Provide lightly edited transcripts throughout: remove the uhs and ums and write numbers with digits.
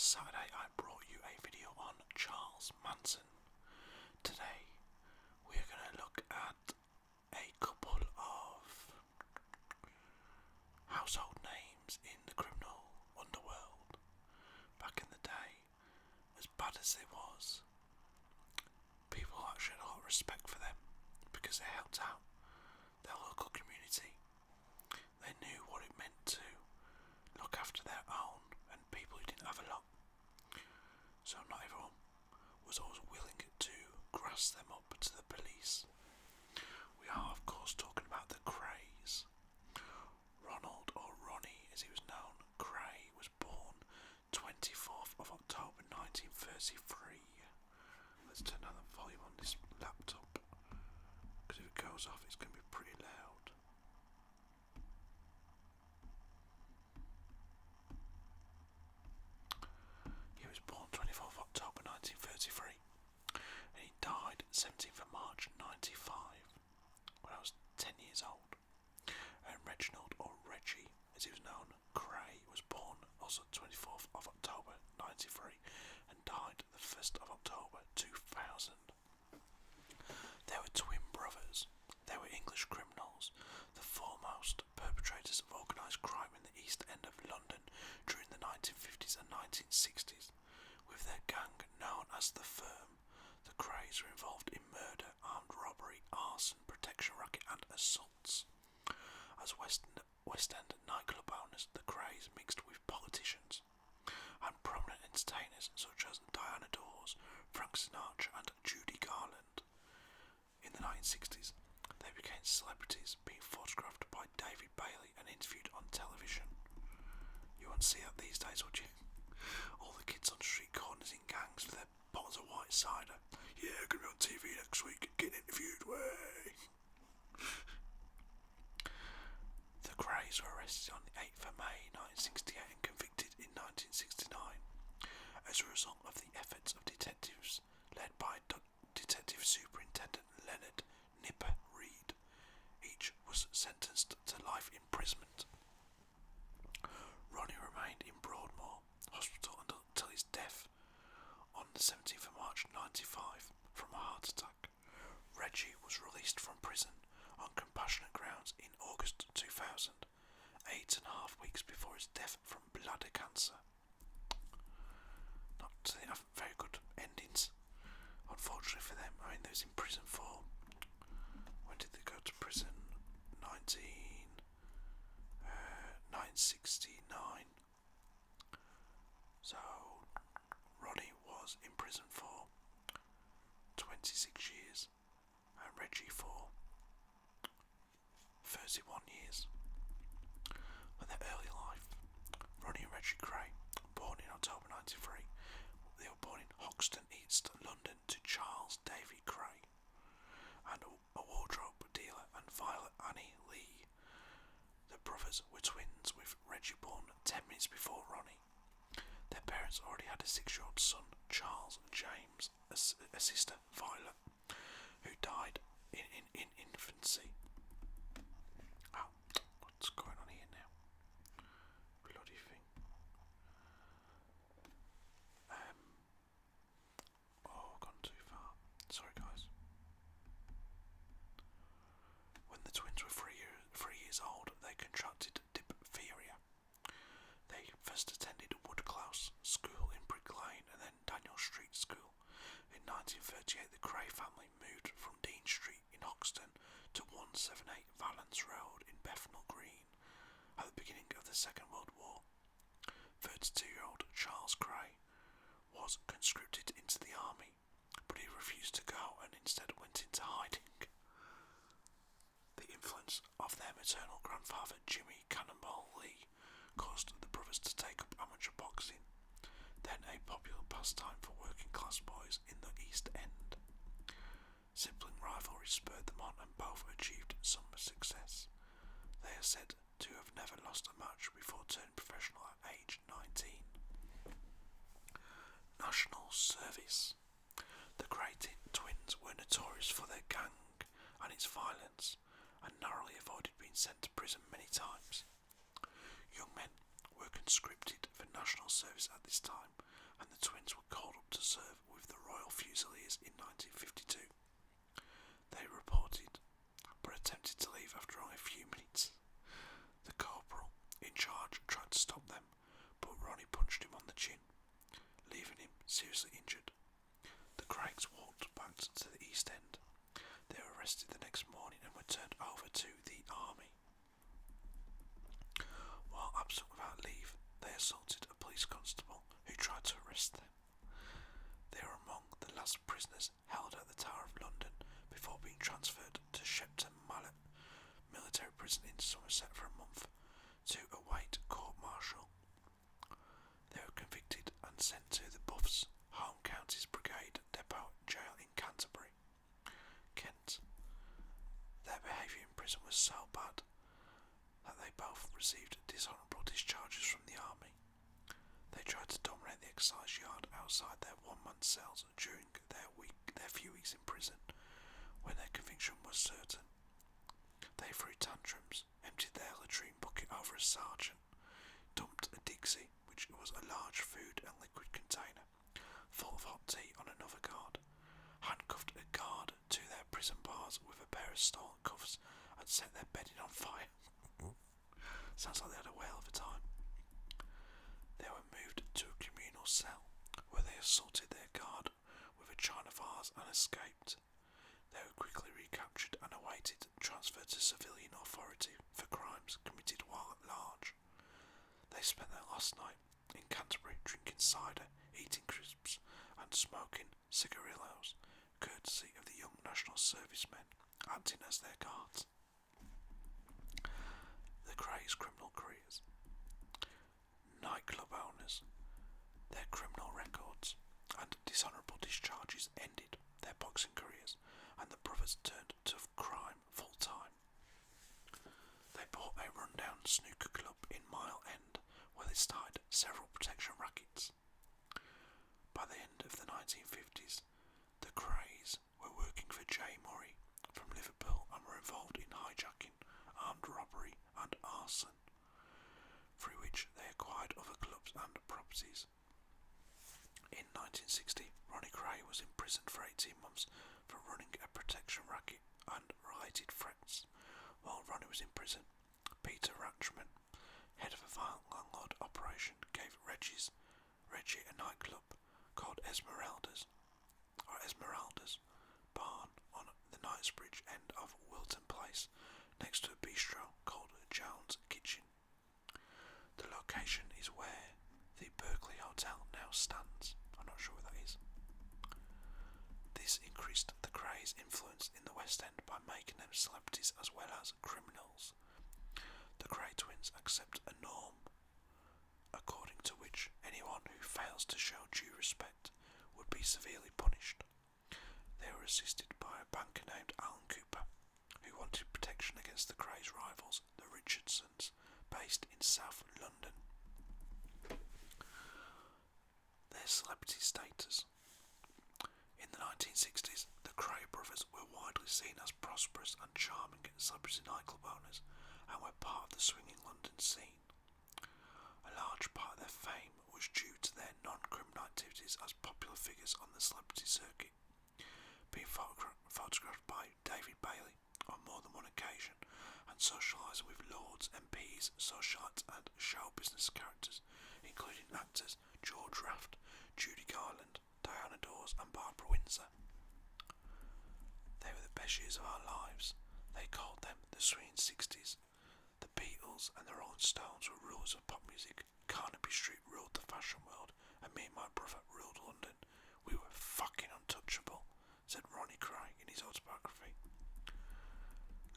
last Saturday I brought you a video on Charles Manson. Today we are going to look at a couple of household names in the criminal underworld. Back in the day, as bad as it was, people actually had a lot of respect for them because they helped out their local community. They knew what it meant to look after their own and people who didn't have a lot. So not everyone was always willing to grass them up to the police. We are of course talking about the Krays. Ronald, or Ronnie as he was known, Kray was born 24th of October 1933. Let's turn down the volume on this laptop because if it goes off it's going to be pretty loud. He was born 24th of October 1933 and he died 17th of March 95 when I was 10 years old. And Reginald, or Reggie as he was known, Kray, was born also 24th of October 93 and died the 1st of October 2000. They were twin brothers. They were English criminals, the foremost perpetrators of organised crime in the East End of London during the 1950s and 1960s. With their gang known as the Firm, the Krays were involved in murder, armed robbery, arson, protection racket and assaults. As West End nightclub owners, the Krays mixed with politicians and prominent entertainers such as Diana Dawes, Frank Sinatra and Judy Garland. In the 1960s, they became celebrities, being photographed by David Bailey and interviewed on television. You won't see that these days, would you? All the kids on street corners in gangs with their bottles of white cider. Yeah, gonna be on TV next week, getting interviewed, way. The Krays were arrested on the 8th of May 1968 and convicted in 1969 as a result of the efforts of detectives led by Detective Superintendent Leonard Nipper Reed. Each was sentenced to life imprisonment. Ronnie remained in Broadmoor Hospital until his death on the 17th of March 1995 from a heart attack. Reggie was released from prison on compassionate grounds in August 2000, 8.5 weeks before his death from bladder cancer. Not very good endings, unfortunately for them. I mean, they was in prison for, when did they go to prison? 1969. So Ronnie was in prison for 26 years and Reggie for 31 years. In their early life, Ronnie and Reggie Kray, born in October 93, they were born in Hoxton, East London, to Charles Davy Kray, and a wardrobe dealer, and Violet Annie Lee. The brothers were twins, with Reggie born 10 minutes before Ronnie. Their parents already had a 6-year-old son, Charles James, a sister, Violet, who died in infancy. Oh, what's going on here now? Bloody thing. I've gone too far. Sorry, guys. When the twins were 3 years old, they contracted diphtheria. They first attended Woodclouse School in Brick Lane and then Daniel Street School. In 1938, the Kray family moved from Dean Street in Hoxton to 178 Valence Road in Bethnal Green at the beginning of the Second World War. 32-year-old Charles Kray was conscripted into the army, but he refused to go and instead went into hiding. The influence of their maternal grandfather, Jimmy Cannonball Lee, caused the brothers to take up amateur boxing, then a popular pastime for working class boys in the East End. Sibling rivalry spurred them on and both achieved some success. They are said to have never lost a match before turning professional at age 19. National Service. The Kray twins were notorious for their gang and its violence, and narrowly avoided being sent to prison many times. Young men were conscripted for national service at this time, and the twins were called up to serve with the Royal Fusiliers in 1952. They reported, but attempted to leave after only a few minutes. The corporal in charge tried to stop them, but Ronnie punched him on the chin, leaving him seriously injured. The Krays walked back to the East End. They were arrested the next morning and were turned over to the army. While absent without leave, they assaulted a police constable who tried to arrest them. They were among the last prisoners held at the Tower of London before being transferred to Shepton Mallet military prison in Somerset for a month to await court-martial. They were convicted and sent to the Buffs Home Counties Brigade Depot Jail in Canterbury, Kent. Their behaviour in prison was so bad that they both received dishonourable discharges from the army. They tried to dominate the exercise yard outside their one-man cells during their few weeks in prison, when their conviction was certain. They threw tantrums, emptied their latrine bucket over a sergeant, dumped a Dixie, which was a large food and liquid container, full of hot tea on another guard, handcuffed a guard to their prison bars with a pair of stolen cuffs, and set their bedding on fire. Sounds like they had a whale of a time. They were moved to a communal cell, where they assaulted their guard with a china vase and escaped. They were quickly recaptured and awaited transfer to civilian authority for crimes committed while at large. They spent their last night in Canterbury drinking cider, eating crisps and smoking cigarillos, courtesy of the young National Servicemen acting as their guards. The Krays' criminal careers. Nightclub owners. Their criminal records and dishonourable discharges ended their boxing careers, and the brothers turned to crime full time. They bought a rundown snooker club in Mile End, where they started several protection rackets. By the end of the 1950s, the Krays were working for J. Murray from Liverpool and were involved in hijacking, armed robbery and arson, through which they acquired other clubs and properties. In 1960, Ronnie Kray was imprisoned for 18 months for running a protection racket and related threats. While Ronnie was in prison, Peter Ratchman, head of a violent landlord operation, gave Reggie a nightclub called Esmeralda's Barn on the Knightsbridge end of Wilton Place, next to a bistro called Jones Kitchen. The location is where the Berkeley Hotel now stands. I'm not sure where that is. This increased the Krays' influence in the West End by making them celebrities as well as criminals. The Kray twins accept a norm according to which anyone who fails to show due respect would be severely punished. They were assisted by a banker named Alan Cooper, who wanted protection against the Krays' rivals, the Richardsons, based in South London. Their celebrity status. In the 1960s, the Kray brothers were widely seen as prosperous and charming celebrity nightclub owners and were part of the swinging London scene. A large part of their fame was due to their non-criminal activities as popular figures on the celebrity circuit, being photographed by David Bailey on more than one occasion and socialising with lords, MPs, socialites and show business characters, including actors George Raft, Judy Garland, Diana Dawes and Barbara Windsor. They were the best years of our lives. They called them the swinging 60s. The Beatles and the Rolling Stones were rulers of pop music. Carnaby Street ruled the fashion world, and me and my brother ruled London. We were fucking untouchable, said Ronnie Kray in his autobiography.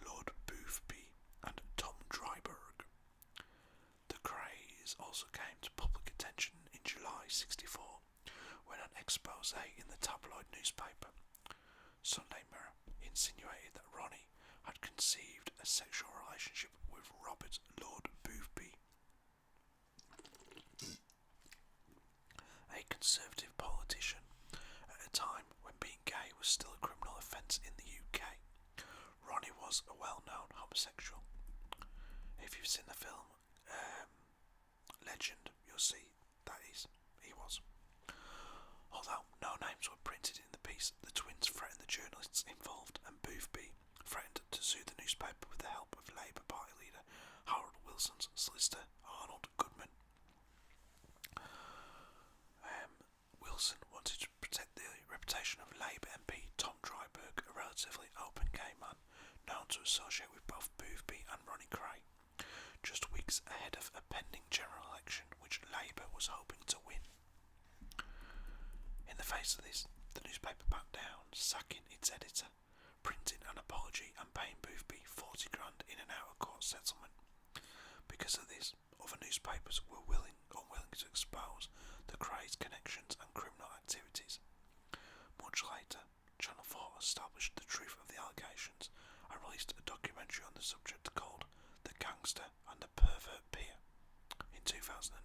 Lord Boothby and Tom Dryburgh. The Krays also came to public attention in July '64 when an expose in the tabloid newspaper Sunday Mirror insinuated that Ronnie had conceived a sexual relationship with Robert Lord Boothby, a Conservative politician at a time when being gay was still a criminal offence in the UK. Ronnie was a well-known homosexual. If you've seen the film Legend, you'll see that he was. relatively open gay man known to associate with both Boothby and Ronnie Kray, just weeks ahead of a pending general election which Labour was hoping to win. In the face of this, the newspaper backed down, sacking its editor, printing an apology and paying Boothby 40 grand in an out-of-court settlement. Because of this, other newspapers were unwilling to expose the Krays' connections and criminal activities. Much later, Channel 4 established the truth of the allegations and released a documentary on the subject called The Gangster and the Pervert Peer in 2009.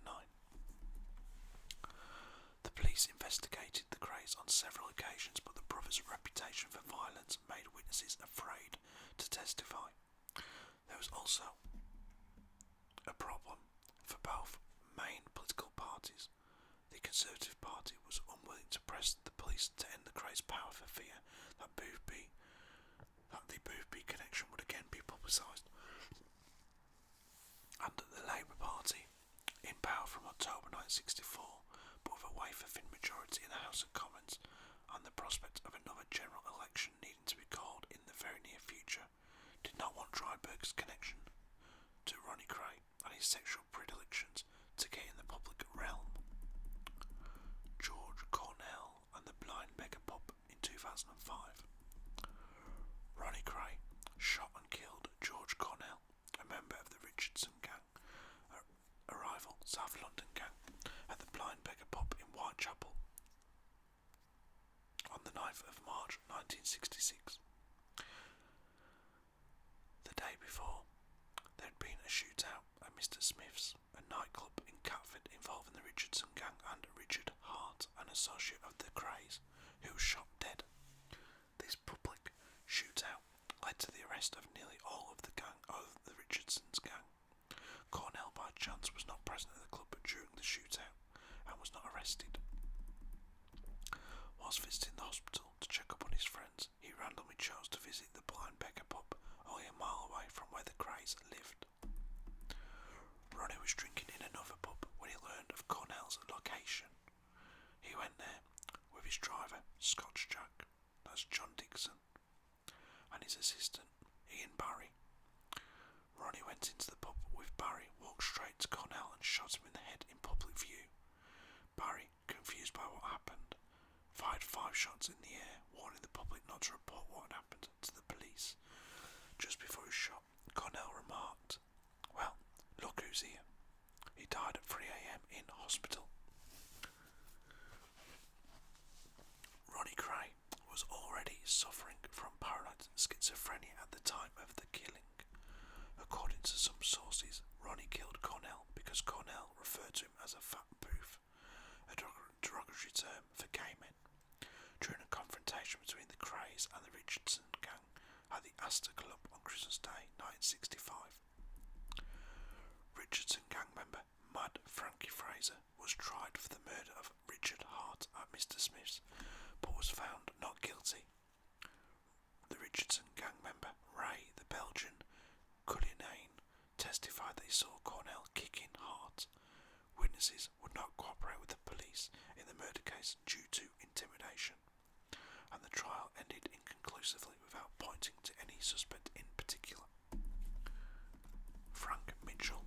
The police investigated the Krays on several occasions, but the brothers' reputation for violence made witnesses afraid to testify. There was also a problem for both main political parties. The Conservative Party was unwilling to press the police to end the Krays' power for fear that the Boothby connection would again be publicised. And the Labour Party, in power from October 1964, but with a wafer-thin majority in the House of Commons and the prospect of another general election needing to be called in the very near future, did not want Dryburgh's connection to Ronnie Kray and his sexual predilections to get in the public realm. George Cornell and the Blind Beggar Pup in 2005. Ronnie Kray shot and killed George Cornell, a member of the Richardson Gang, a rival South London gang, at the Blind Beggar Pub in Whitechapel on the 9th of March 1966. The day before, there had been a shootout at Mr. Smith's, a nightclub in Catford involving the Richardson Gang and Richard Hart, an associate of the Krays, who was shot dead. This public shootout led to the arrest of nearly all of the Richardson's gang. Cornell, by chance, was not present at the club during the shootout and was not arrested. Whilst visiting the hospital to check up on his friends, he randomly chose to visit the Blind Beggar Pub, only a mile away from where the Krays lived. Ronnie was drinking in another pub when he learned of Cornell's location. He went there with his driver, Scotch Jack, that's John Dixon, and his assistant, Ian Barry. Ronnie went into the pub with Barry, walked straight to Cornell and shot him in the head in public view. Barry, confused by what happened, fired 5 shots in the air, warning the public not to report what had happened to the police. Just before he shot, Cornell remarked, "Well, look who's here." He died at 3 a.m. in hospital. Ronnie Kray was already suffering from paranoid schizophrenia at the time of the killing. According to some sources, Ronnie killed Cornell because Cornell referred to him as a fat booth, a derogatory term for gay men, during a confrontation between the Krays and the Richardson Gang at the Astor Club on Christmas Day 1965. Richardson Gang member Mad Frankie Fraser was tried for the murder of Richard Hart at Mr. Smith's, but was found not guilty. The Richardson Gang member Ray, the Belgian Cullinane, testified that he saw Cornell kicking Hart. Witnesses would not cooperate with the police in the murder case due to intimidation, and the trial ended inconclusively without pointing to any suspect in particular. Frank Mitchell.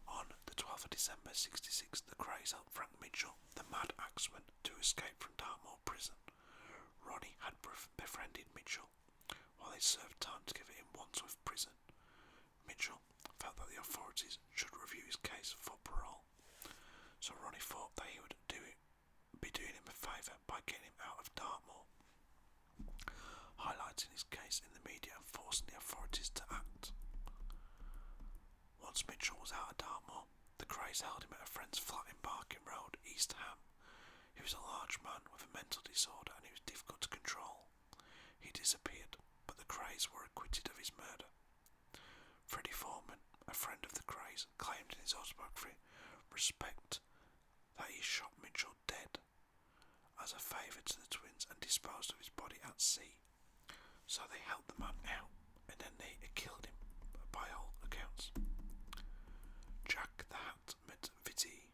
On the 12th of December 1966, the Krays helped Frank Mitchell, the Mad Axeman, to escape from Dartmoor prison. Ronnie had befriended Mitchell while they served time together in Wandsworth prison. Mitchell felt that the authorities should review his case for parole, so Ronnie thought that he would be doing him a favour by getting him out of Dartmoor, highlighting his case in the media and forcing the authorities to act. Once Mitchell was out of Dartmoor, the Krays held him at a friend's flat in Barking Road, East Ham. He was a large man with a mental disorder and he was difficult to control. He disappeared, but the Krays were acquitted of his murder. Freddie Foreman, a friend of the Krays, claimed in his autobiography, "Respect," that he shot Mitchell dead as a favour to the twins and disposed of his body at sea. So they helped the man out and then they killed him, by all accounts. Jack the Hat McVitie.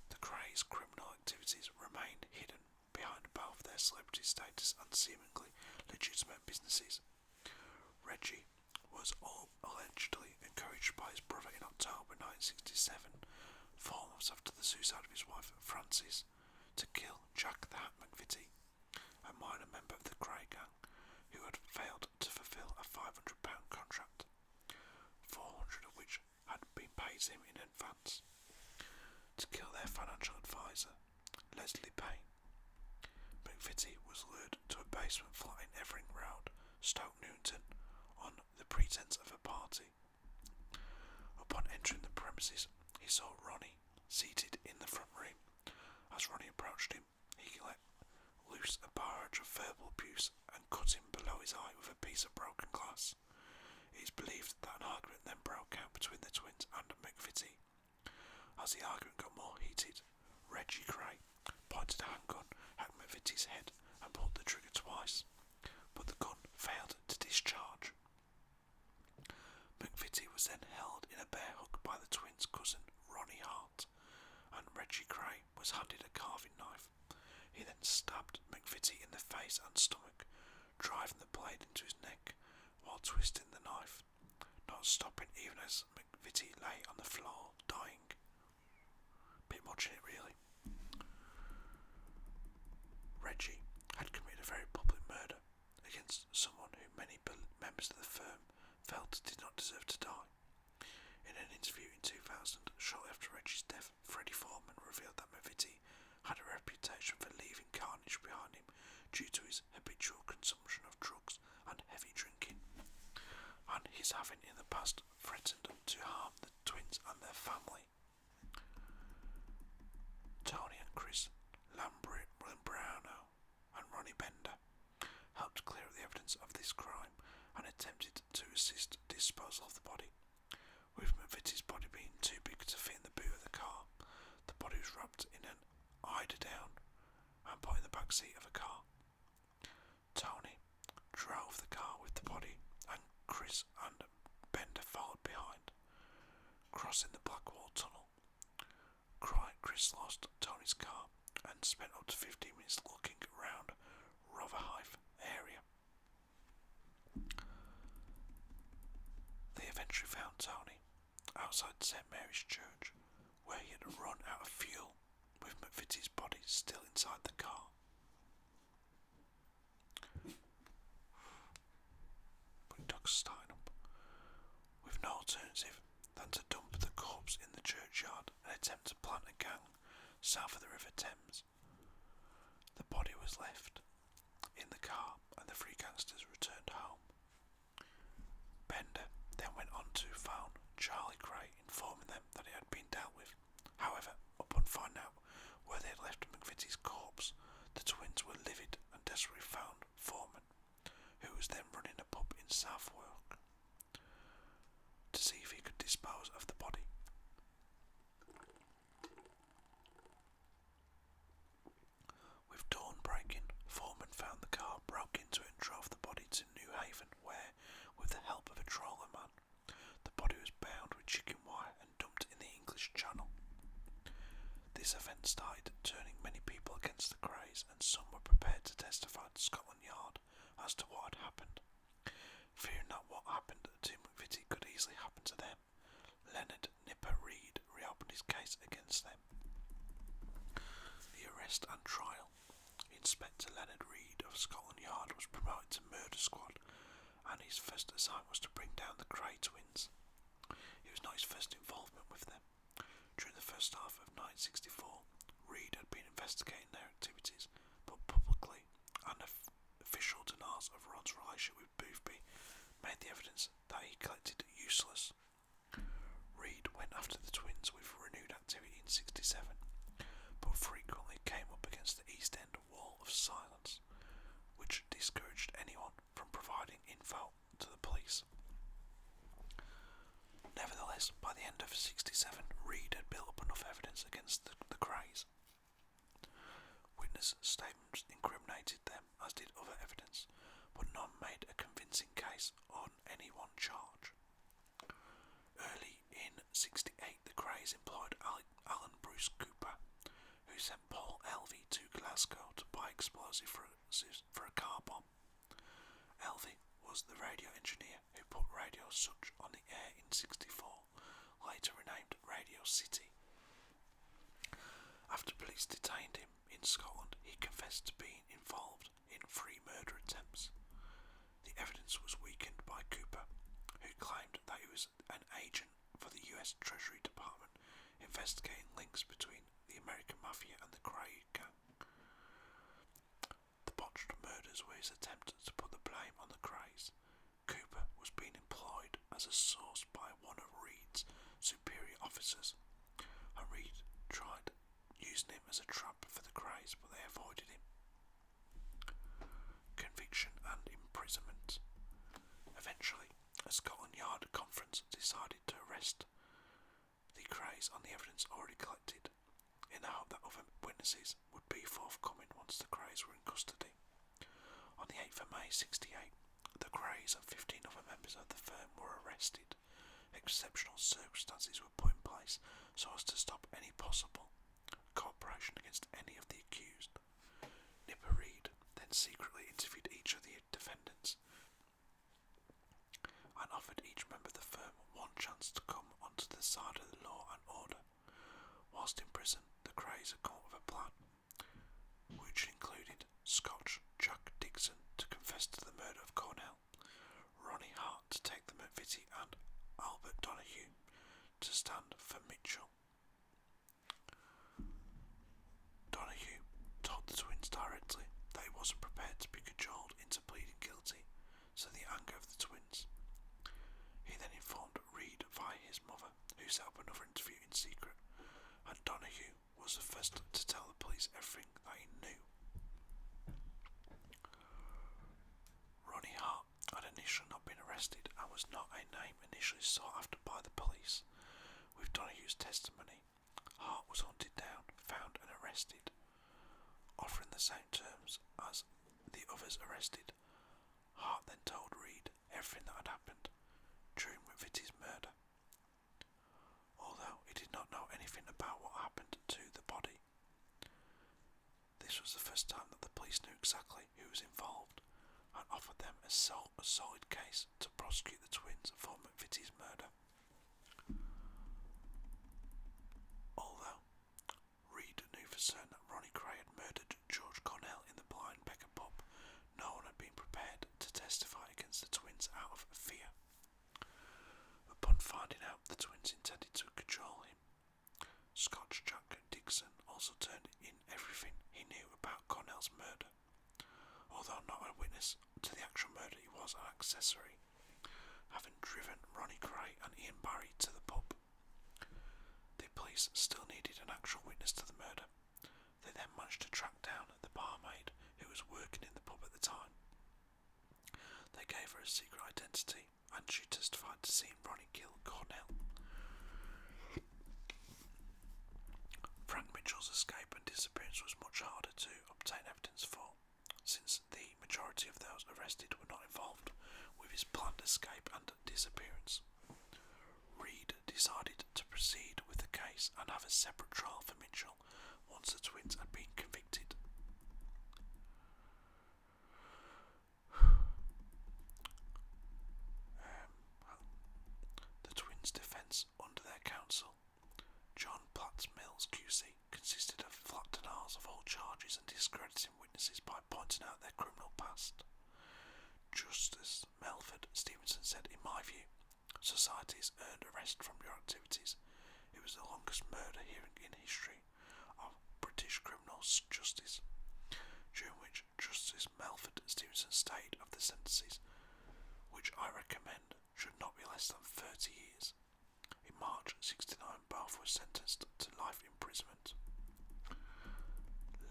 The Krays' criminal activities remained hidden behind both their status and seemingly legitimate businesses. Reggie was allegedly encouraged by his brother in October 1967, 4 months after the suicide of his wife Frances, to kill Jack the Hat McVitie, a minor member of the Kray gang, who had failed to fulfill a £500 contract, 400 of which had been paid him in advance, to kill their financial advisor, Leslie Payne. McVitie was lured to a basement flat in Evering Road, Stoke Newington, on the pretence of a party. Upon entering the premises, he saw Ronnie seated in the front room. As Ronnie approached him, he let loose a barrage of verbal abuse and cut him below his eye with a piece of broken glass. It is believed that an argument then broke out between the twins and McVitie. As the argument got more heated, Reggie Kray pointed a handgun at McVitie's head and pulled the trigger twice, but the gun failed to discharge. McVitie was then held in a bear hug by the twins' cousin Ronnie Hart, and Reggie Kray was handed a carving knife. He then stabbed McVitie in the face and stomach, driving the blade into his neck while twisting the knife, not stopping even as McVitie lay on the floor, dying. Bit much in it, really. Reggie had committed a very public murder against someone who many members of the firm felt did not deserve to die. In an interview in 2000, shortly after Reggie's death, Freddie Foreman revealed that McVitie had a reputation for leaving carnage behind him due to his habitual consumption of drugs and heavy drinking, and his having in the past threatened to harm the twins and their family. Tony and Chris Lambrano and Ronnie Bender helped clear up the evidence of this crime and attempted to assist disposal of the body. With McVitie's body being too big to fit in the boot of the car, the body was wrapped in an eiderdown and put in the back seat of a car. Tony drove the car with the body, and Chris and Bender followed behind, crossing the Blackwall Tunnel. Chris lost Tony's car and spent up to 15 minutes looking around Rotherhithe area. They eventually found Tony outside St Mary's Church, where he had run out of fuel, with McVitie's body still inside the car. But dog's starting up. With no alternative than to dump the corpse in the churchyard and attempt to plant a gang south of the River Thames. The body was left in the car and the three gangsters returned home. Bender then went on to phone Charlie Kray, informing them that it had been dealt with. However, upon finding out where they had left McVitie's corpse, the twins were livid and desperately found Foreman, who was then running a pub in Southwark, to see if he could dispose of the body. With dawn breaking, Foreman found the car, broke into it and drove the body to New Haven, where, with the help of a trawler man, the body was bound with chicken wire and dumped in the English Channel. This event started turning many people against the Krays, and some were prepared to testify to Scotland Yard as to what had happened. Fearing that what happened to McVitie could easily happen to them, Leonard Nipper Reid reopened his case against them. The arrest and trial. Inspector Leonard Reid of Scotland Yard was promoted to Murder Squad, and his first assignment was to bring down the Kray twins. It was not his first involvement with them. During the first half of 1964, Reid had been investigating their activities, but publicly and official denials of Ron's relationship with Boothby made the evidence that he collected useless. Reid went after the twins with renewed activity in 1967, but frequently came up against the East End wall of silence, which discouraged anyone from providing info to the police. Nevertheless, by the end of 1967, Reid had built up enough evidence against the Krays. Witness statements incriminated them, as did other evidence, but none made a convincing case on any one charge. Early in 1968, the Krays employed Alan Bruce Cooper, who sent Paul Elvey to Glasgow to buy high explosive for a car bomb. Elvie was the radio engineer who put Radio Such on the air in '64, later renamed Radio City. After police detained him in Scotland, he confessed to being involved in 3 murder attempts. The evidence was weakened by Cooper, who claimed that he was an agent for the US Treasury Department investigating links between the American Mafia and the Krays gang. The botched murders were his attempt to put the blame on the Krays. Cooper was being employed as a source by one of Reed's superior officers, and Reed tried using him as a trap for the Krays, but they avoided him. Conviction and imprisonment. Eventually, a Scotland Yard conference decided to arrest the Krays on the evidence already collected, in the hope that other witnesses would be forthcoming once the Krays were in custody. On the 8th of May '68, the Krays and 15 other members of the firm were arrested. Exceptional circumstances were put in place so as to stop any possible cooperation against any of the accused. Nipper Reed then secretly interviewed each of the defendants and offered each member of the firm one chance to come onto the side of the law and order. Whilst in prison, the Krays had come up with a plan, which included Scotch Jack Dixon to confess to the murder of Cornell, Ronnie Hart to take the McVitie, and Albert Donahue to stand for Mitchell. Donahue told the twins directly that he wasn't prepared to be cajoled into pleading guilty, so the anger of the twins. He then informed Reed via his mother, who set up another interview in secret, and Donahue was the first to tell the police everything that he knew. Ronnie Hart had initially not been arrested and was not a name initially sought after by the police. With Donahue's testimony, Hart was hunted down, found and arrested, offering the same terms as the others arrested. Hart then told Reed everything that had happened during McVitie's murder, although he did not know anything about what happened to the body. This was the first time that the police knew exactly who was involved and offered them a solid case to prosecute the twins for McVitie's murder. Although Reed knew for certain that Ronnie Kray had murdered George Cornell in the Blind Beggar pub, no one had been prepared to testify against the twins out of fear. Upon finding out the twins intended to cajole him, Scotch Jack Dixon also turned in everything he knew about Cornell's murder. Although not a witness to the actual murder, he was an accessory, having driven Ronnie Kray and Ian Barry to the pub. The police still needed an actual witness to the murder. They then managed to track down the barmaid who was working in the pub at the time. They gave her a secret identity, and she testified to seeing Ronnie kill Cornell. Frank Mitchell's escape and disappearance was much harder to obtain evidence for, since the majority of those arrested were not involved with his planned escape and disappearance. Reed decided to proceed with the case and have a separate trial for Mitchell once the twins had been convicted. The twins' defence under their counsel, John Platts Mills QC, consisted of flat denials of all charges and discrediting witnesses by pointing out their criminal past. Justice Melford Stevenson said, "In my view, society has earned arrest from your activities. It was the longest murder hearing in history of British criminal justice," during which Justice Melford Stevenson stated of the sentences, "which I recommend should not be less than 30 years. In March '69, both were sentenced to life imprisonment."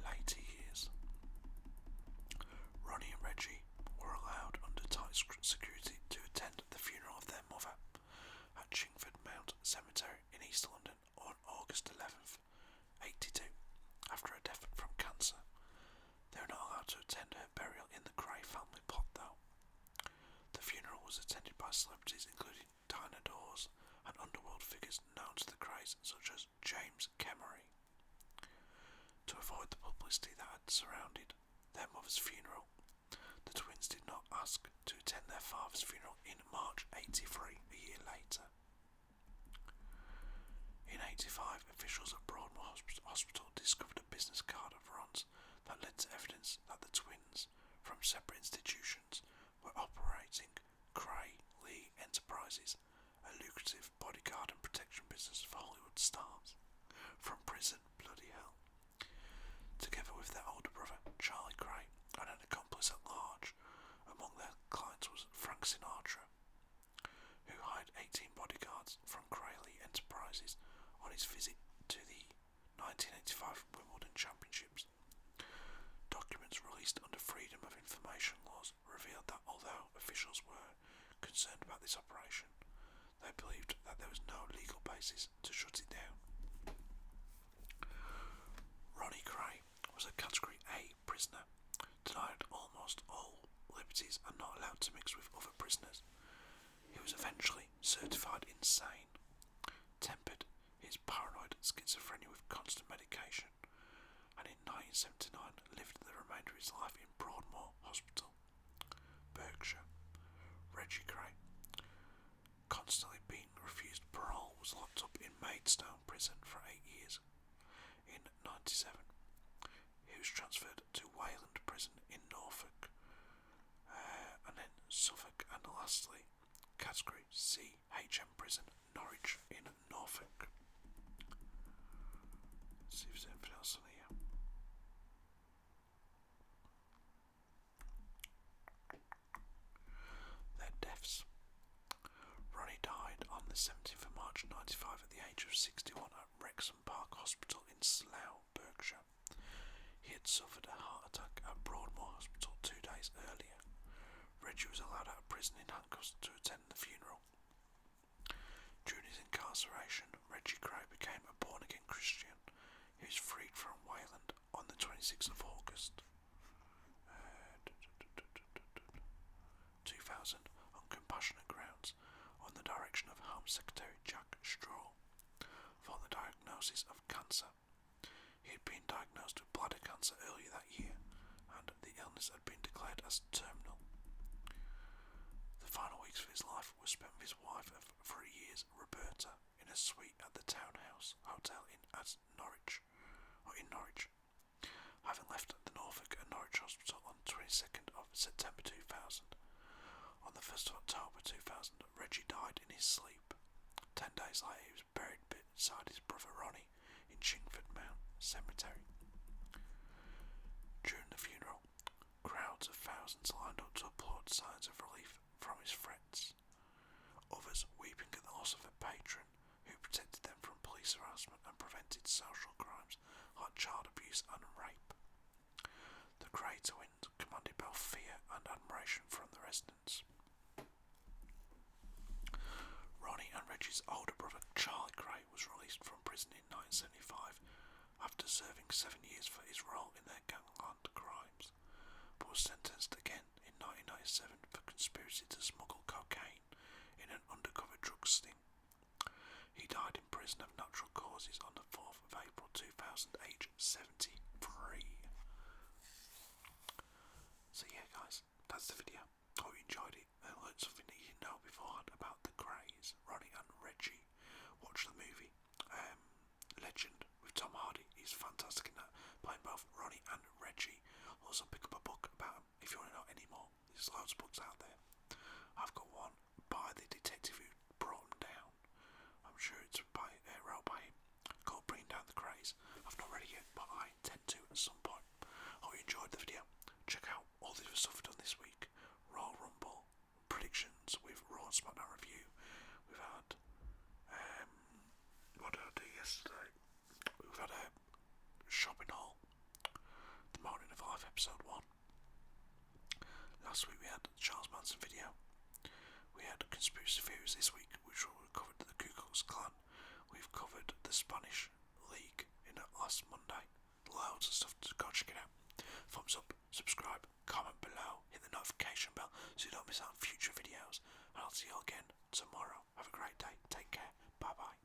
Later years. Ronnie and Reggie were allowed under tight security to attend the funeral of their mother at Chingford Mount Cemetery in East London on August 11th, '82, after her death from cancer. They were not allowed to attend her burial in the Kray family plot though. The funeral was attended by celebrities including Diana Dawes and underworld figures known to the Krays such as James Kemery. To avoid the publicity that had surrounded their mother's funeral. The twins did not ask to attend their father's funeral in March '83, a year later. In '85, officials at Broadmoor Hospital discovered a business card of Ron's that led to evidence that the twins, from separate institutions, were operating Krays Enterprises, a lucrative bodyguard and protection business for Hollywood stars. From prison, bloody hell. Together with their older brother, Charlie Kray, and an accomplice at large. Among their clients was Frank Sinatra, who hired 18 bodyguards from Krays Enterprises on his visit to the 1985 Wimbledon Championships. Documents released under Freedom of Information laws revealed that although officials were concerned about this operation, they believed that there was no legal basis to shut it down. Ronnie Kray was a Category A prisoner, denied almost all liberties and not allowed to mix with other prisoners. He was eventually certified insane, tempered his paranoid schizophrenia with constant medication, and in 1979 lived the remainder of his life in Broadmoor Hospital, Berkshire. Reggie Kray, constantly being refused parole, was locked up in Maidstone prison for 8 years. In '97, he was transferred to Wayland Prison in Norfolk, and then Suffolk, and lastly, Category C HM Prison, Norwich in Norfolk. Let's see if there's anything else on here. Their deaths. Ronnie died on the 17th of March '95 at the age of 61 at Wrexham Park Hospital in Slough, Berkshire. He had suffered a heart attack at Broadmoor Hospital 2 days earlier. Reggie was allowed out of prison in handcuffs to attend the funeral. During his incarceration, Reggie Kray became a born-again Christian. He was freed from Wayland on the 26th of August 2000 on compassionate grounds on the direction of Home Secretary Jack Straw for the diagnosis of cancer. He had been diagnosed with bladder cancer earlier that year, and the illness had been declared as terminal. The final weeks of his life were spent with his wife of 3 years, Roberta, in a suite at the Townhouse Hotel in Norwich. Having left the Norfolk and Norwich Hospital on the 22nd of September 2000. On the 1st of October 2000, Reggie died in his sleep. 10 days later, he was buried beside his brother Ronnie in Chingford Mount Cemetery. During the funeral, crowds of thousands lined up to applaud signs of relief from his threats. Others weeping at the loss of a patron who protected them from police harassment and prevented social crimes like child abuse and rape. The Kray twins commanded both fear and admiration from the residents. Ronnie and Reggie's older brother Charlie Kray was released from prison in 1975 after serving 7 years for his role in their gangland crimes, but was sentenced again in 1997 for conspiracy to smuggle cocaine in an undercover drug sting. He died in prison of natural causes on the 4th of April 2000, aged 73. So yeah guys, that's the video. Hope you enjoyed it and learned something that you didn't know beforehand about the Krays, Ronnie and Reggie. Watch the movie Legend with Tom Hardy. He's fantastic in that, playing both Ronnie and Reggie. Also pick up a book about him if you want to know any more. There's loads of books out there. I've got one by the detective who brought him down. I'm sure it's wrote by him, called Bringing Down the Krays. I've not read it yet, but I intend to at some point. Hope you enjoyed the video. Check out all the other stuff I've done this week. Royal Rumble predictions with Raw and SmackDown review. We've had what did I do yesterday? We've had a shopping haul. The Morning of Life episode 1. Last week we had the Charles Manson video. We had conspiracy theories this week, which we covered the Ku Klux Klan. We've covered the Spanish League in last Monday. Loads of stuff to go check it out. Thumbs up, subscribe, comment below, hit the notification bell so you don't miss out on future videos. And I'll see you all again tomorrow. Have a great day. Take care. Bye bye.